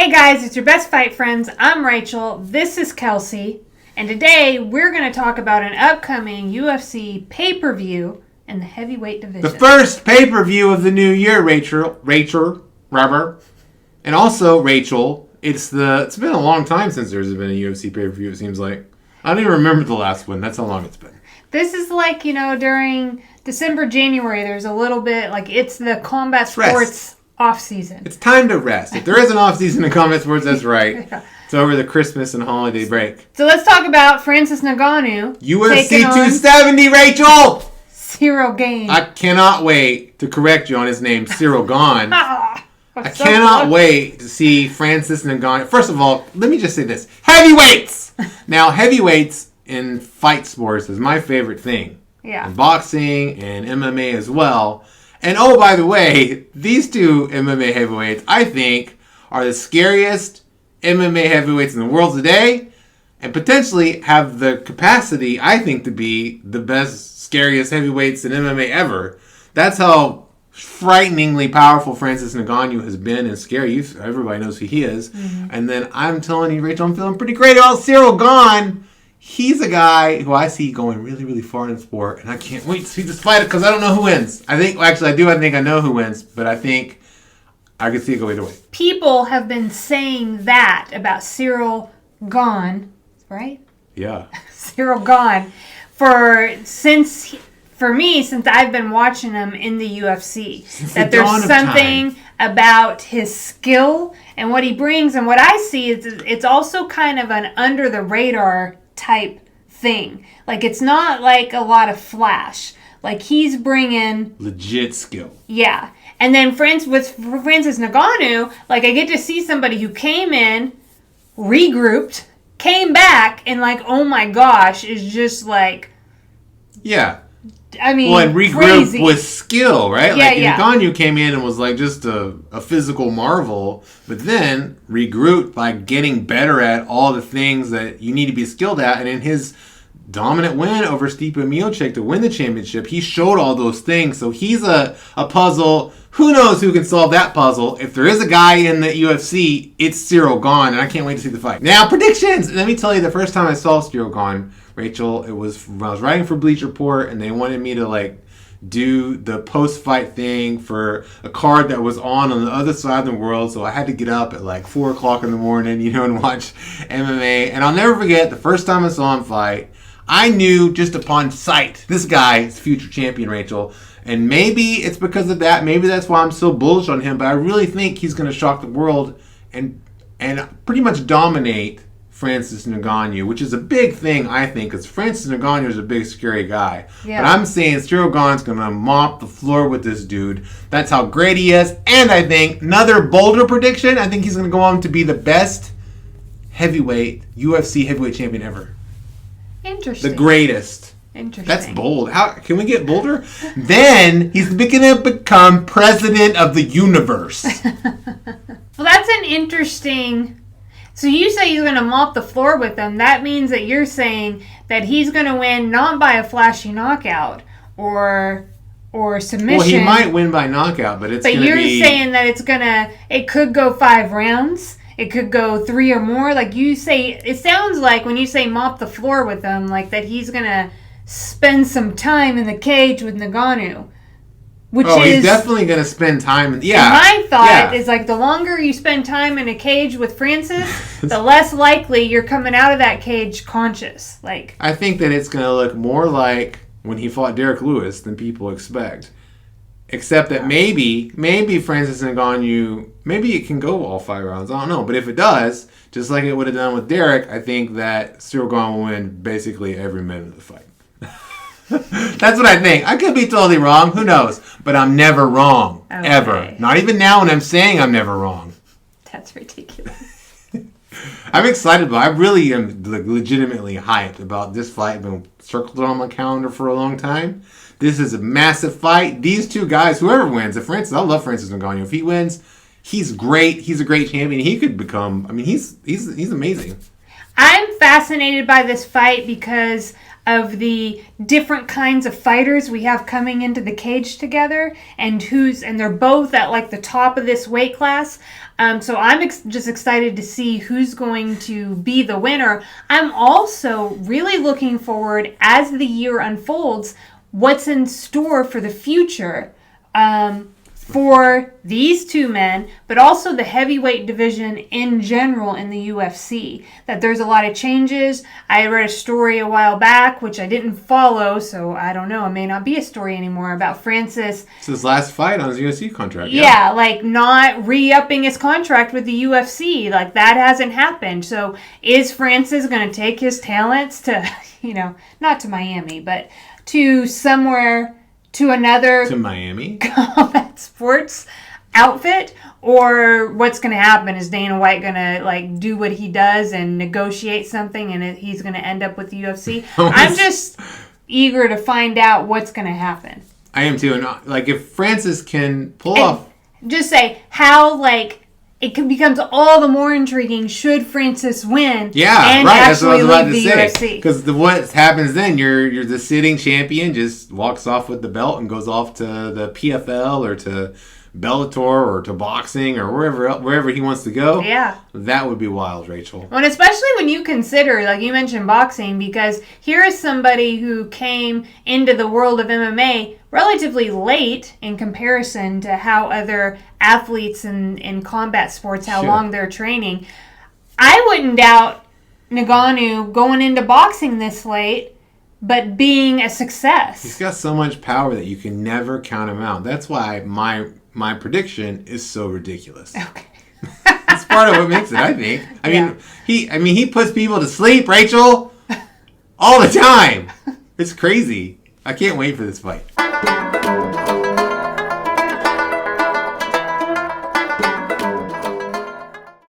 Hey guys, it's your best fight friends. I'm Rachel. This is Kelsey. And today we're going to talk about an upcoming UFC pay-per-view in the heavyweight division. The first pay-per-view of the new year, Rachel, Robert. And also, Rachel, it's been a long time since there's been a UFC pay-per-view, it seems like. I don't even remember the last one. That's how long it's been. This is like, during December, January, there's a little bit, it's the combat sports off-season. It's time to rest. If there is an off-season in combat sports, that's right. Yeah. It's over the Christmas and holiday break. So let's talk about Francis Ngannou. UFC 270, Rachel! Ciryl Gane. I cannot wait to correct you on his name, Ciryl Gane. I cannot wait to see Francis Ngannou. First of all, let me just say this. Heavyweights! Now, heavyweights in fight sports is my favorite thing. Yeah. In boxing and MMA as well. And oh, by the way, these two MMA heavyweights, I think, are the scariest MMA heavyweights in the world today. And potentially have the capacity, I think, to be the best, scariest heavyweights in MMA ever. That's how frighteningly powerful Francis Ngannou has been and scary. Everybody knows who he is. Mm-hmm. And then I'm telling you, Rachel, I'm feeling pretty great about Ciryl Gane. He's a guy who I see going really, really far in the sport. And I can't wait to see this fight because I don't know who wins. I think I know who wins. But I think I could see it go either way. People have been saying that about Ciryl Gane, right? Yeah. Ciryl Gane. Since I've been watching him in the UFC, that there's something about his skill and what he brings, and what I see is it's also kind of an under the radar type thing. It's not like a lot of flash. He's bringing legit skill. Yeah, and then with Francis Ngannou, I get to see somebody who came in, regrouped, came back, and oh my gosh, is just yeah. I mean, and regrouped crazy. With skill, right? Yeah, Ngannou came in and was just a physical marvel, but then regrouped by getting better at all the things that you need to be skilled at. And in his dominant win over Stipe Miocic to win the championship, he showed all those things. So he's a puzzle. Who knows who can solve that puzzle? If there is a guy in the UFC, it's Ciryl Gane, and I can't wait to see the fight. Now, predictions! Let me tell you, the first time I saw Ciryl Gane, Rachel, it was when I was writing for Bleacher Report, and they wanted me to do the post-fight thing for a card that was on the other side of the world, so I had to get up at 4 o'clock in the morning, and watch MMA. And I'll never forget, the first time I saw him fight, I knew just upon sight, this guy is future champion, Rachel. And maybe it's because of that. Maybe that's why I'm so bullish on him. But I really think he's going to shock the world and pretty much dominate Francis Ngannou, which is a big thing, I think, because Francis Ngannou is a big, scary guy. Yeah. But I'm saying Ciryl Gane's going to mop the floor with this dude. That's how great he is. And I think, another bolder prediction, I think he's going to go on to be the best UFC heavyweight champion ever. Interesting. The greatest. Interesting. That's bold. How can we get bolder? Then he's going to become president of the universe. Well, that's an interesting. So you say he's going to mop the floor with them. That means that you're saying that he's going to win not by a flashy knockout or submission. Well, he might win by knockout, but it's going to be. But you're saying that it could go 5 rounds. It could go 3 or more. You say, it sounds like when you say mop the floor with them, that he's going to spend some time in the cage with Ngannou. He's definitely going to spend time. Yeah. And my thought is the longer you spend time in a cage with Francis, the less likely you're coming out of that cage conscious. I think that it's going to look more like when he fought Derek Lewis than people expect. Except that maybe Francis Ngannou, maybe it can go all 5 rounds. I don't know. But if it does, just like it would have done with Derek, I think that Ciryl Gane will win basically every minute of the fight. That's what I think. I could be totally wrong. Who knows? But I'm never wrong. Okay. Ever. Not even now when I'm saying I'm never wrong. That's ridiculous. I'm excited, but I really am legitimately hyped about this fight. I've been circled on my calendar for a long time. This is a massive fight. These two guys, whoever wins, I love Francis Ngannou. If he wins, he's great. He's a great champion. He could become, he's amazing. I'm fascinated by this fight because of the different kinds of fighters we have coming into the cage together, and they're both at like the top of this weight class. So I'm just excited to see who's going to be the winner. I'm also really looking forward, as the year unfolds, what's in store for the future for these two men, but also the heavyweight division in general in the UFC. That there's a lot of changes. I read a story a while back, which I didn't follow, so I don't know. It may not be a story anymore, about Francis. It's his last fight on his UFC contract. Yeah, like not re-upping his contract with the UFC. Like that hasn't happened. So is Francis going to take his talents to, not to Miami, but to somewhere, to another... To Miami? ...combat sports outfit? Or what's going to happen? Is Dana White going to do what he does and negotiate something and he's going to end up with the UFC? I'm just eager to find out what's going to happen. I am too. And if Francis can pull off... Just say how, it becomes all the more intriguing should Francis win. Yeah, right. That's what I was about to say. UFC. Because what happens then? You're the sitting champion, just walks off with the belt and goes off to the PFL or to Bellator or to boxing or wherever he wants to go. Yeah, that would be wild, Rachel. And especially when you consider, like you mentioned, boxing, because here is somebody who came into the world of MMA relatively late in comparison to how other athletes in combat sports, how long they're training. I wouldn't doubt Ngannou going into boxing this late, but being a success. He's got so much power that you can never count him out. That's why my prediction is so ridiculous. Okay. That's part of what makes it, I think. I mean, he puts people to sleep, Rachel, all the time. It's crazy. I can't wait for this fight.